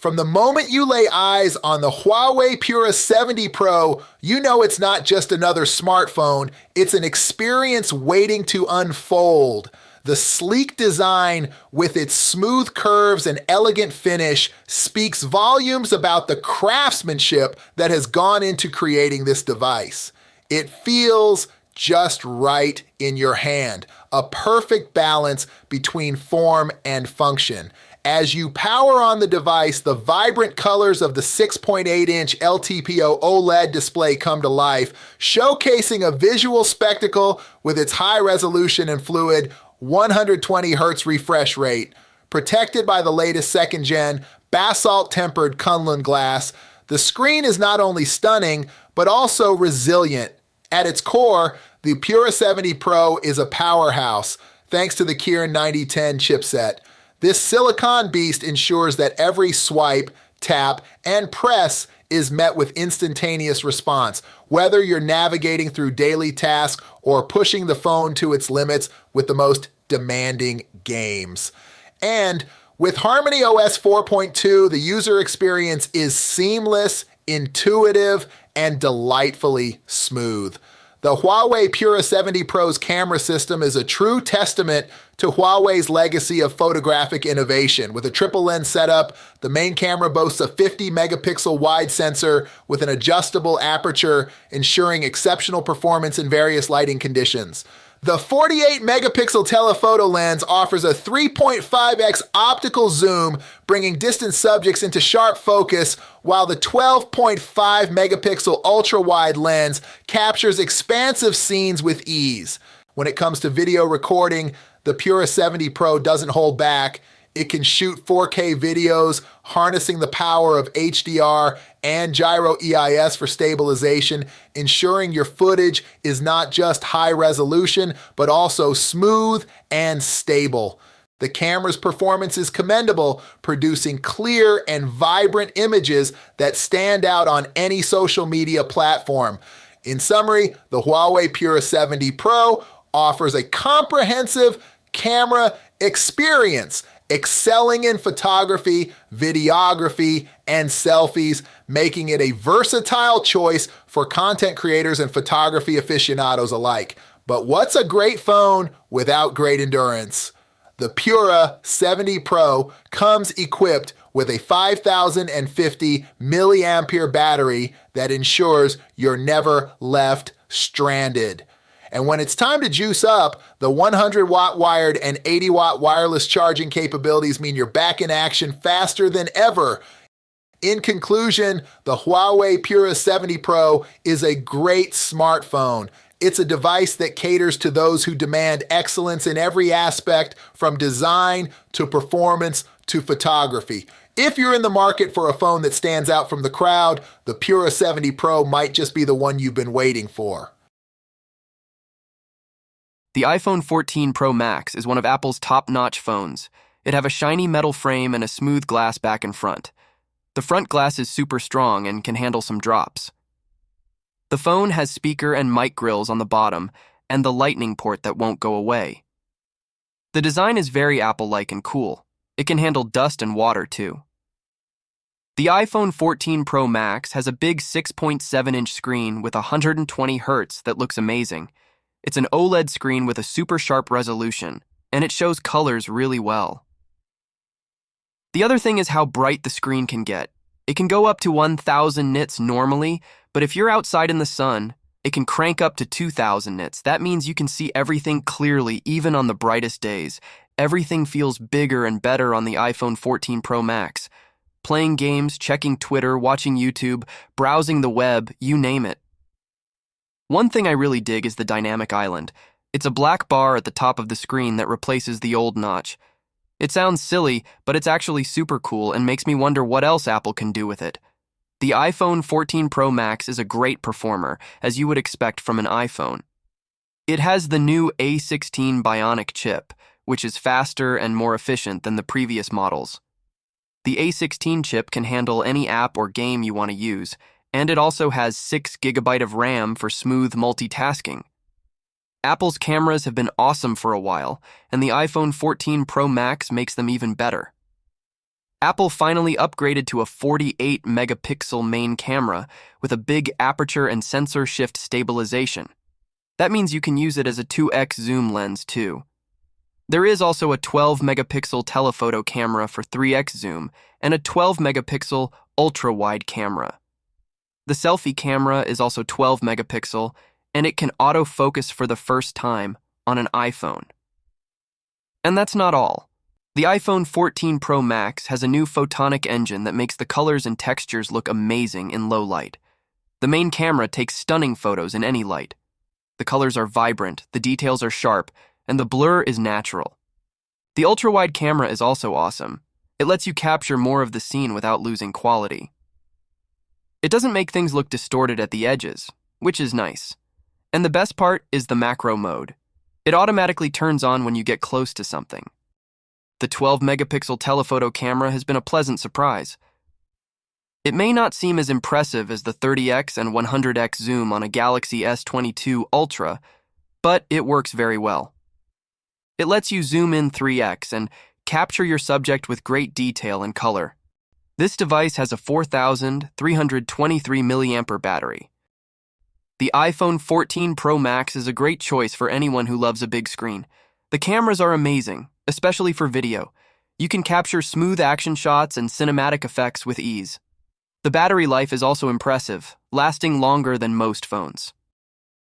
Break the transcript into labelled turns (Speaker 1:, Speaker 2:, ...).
Speaker 1: From the moment you lay eyes on the Huawei Pura 70 Pro, you know it's not just another smartphone, it's an experience waiting to unfold. The sleek design with its smooth curves and elegant finish speaks volumes about the craftsmanship that has gone into creating this device. It feels just right in your hand, a perfect balance between form and function. As you power on the device, the vibrant colors of the 6.8-inch LTPO OLED display come to life, showcasing a visual spectacle with its high resolution and fluid 120 Hz refresh rate. Protected by the latest second-gen basalt-tempered Kunlun glass, the screen is not only stunning, but also resilient. At its core, the Pura 70 Pro is a powerhouse, thanks to the Kirin 9010 chipset. This silicon beast ensures that every swipe, tap, and press is met with instantaneous response, whether you're navigating through daily tasks or pushing the phone to its limits with the most demanding games. And with Harmony OS 4.2, the user experience is seamless, intuitive, and delightfully smooth. The Huawei Pura 70 Pro's camera system is a true testament to Huawei's legacy of photographic innovation. With a triple lens setup, the main camera boasts a 50 megapixel wide sensor with an adjustable aperture, ensuring exceptional performance in various lighting conditions. The 48 megapixel telephoto lens offers a 3.5x optical zoom, bringing distant subjects into sharp focus, while the 12.5 megapixel ultra-wide lens captures expansive scenes with ease. When it comes to video recording, the Pura 70 Pro doesn't hold back. It can shoot 4K videos, harnessing the power of HDR and gyro EIS for stabilization, ensuring your footage is not just high resolution, but also smooth and stable. The camera's performance is commendable, producing clear and vibrant images that stand out on any social media platform. In summary, the Huawei Pura 70 Pro offers a comprehensive camera experience, excelling in photography, videography, and selfies, making it a versatile choice for content creators and photography aficionados alike. But what's a great phone without great endurance? The Pura 70 Pro comes equipped with a 5050 milliampere battery that ensures you're never left stranded. And when it's time to juice up, the 100-watt wired and 80-watt wireless charging capabilities mean you're back in action faster than ever. In conclusion, the Huawei Pura 70 Pro is a great smartphone. It's a device that caters to those who demand excellence in every aspect, from design to performance to photography. If you're in the market for a phone that stands out from the crowd, the Pura 70 Pro might just be the one you've been waiting for.
Speaker 2: The iPhone 14 Pro Max is one of Apple's top-notch phones. It has a shiny metal frame and a smooth glass back and front. The front glass is super strong and can handle some drops. The phone has speaker and mic grills on the bottom and the lightning port that won't go away. The design is very Apple-like and cool. It can handle dust and water too. The iPhone 14 Pro Max has a big 6.7-inch screen with 120 Hz that looks amazing. It's an OLED screen with a super sharp resolution, and it shows colors really well. The other thing is how bright the screen can get. It can go up to 1000 nits normally, but if you're outside in the sun, it can crank up to 2000 nits. That means you can see everything clearly even on the brightest days. Everything feels bigger and better on the iPhone 14 Pro Max. Playing games, checking Twitter, watching YouTube, browsing the web, you name it. One thing I really dig is the dynamic island. It's a black bar at the top of the screen that replaces the old notch. It sounds silly, but it's actually super cool and makes me wonder what else Apple can do with it. The iPhone 14 Pro Max is a great performer, as you would expect from an iPhone. It has the new A16 Bionic chip, which is faster and more efficient than the previous models. The A16 chip can handle any app or game you want to use, and it also has 6 GB of RAM for smooth multitasking. Apple's cameras have been awesome for a while, and the iPhone 14 Pro Max makes them even better. Apple finally upgraded to a 48 megapixel main camera with a big aperture and sensor shift stabilization. That means you can use it as a 2x zoom lens too. There is also a 12 megapixel telephoto camera for 3x zoom and a 12 megapixel ultra-wide camera. The selfie camera is also 12 megapixel and it can autofocus for the first time on an iPhone. And that's not all. The iPhone 14 Pro Max has a new photonic engine that makes the colors and textures look amazing in low light. The main camera takes stunning photos in any light. The colors are vibrant, the details are sharp, and the blur is natural. The ultra-wide camera is also awesome. It lets you capture more of the scene without losing quality. It doesn't make things look distorted at the edges, which is nice. And the best part is the macro mode. It automatically turns on when you get close to something. The 12 megapixel telephoto camera has been a pleasant surprise. It may not seem as impressive as the 30x and 100x zoom on a Galaxy S22 Ultra, but it works very well. It lets you zoom in 3x and capture your subject with great detail and color. This device has a 4,323 mAh battery. The iPhone 14 Pro Max is a great choice for anyone who loves a big screen. The cameras are amazing, especially for video. You can capture smooth action shots and cinematic effects with ease. The battery life is also impressive, lasting longer than most phones.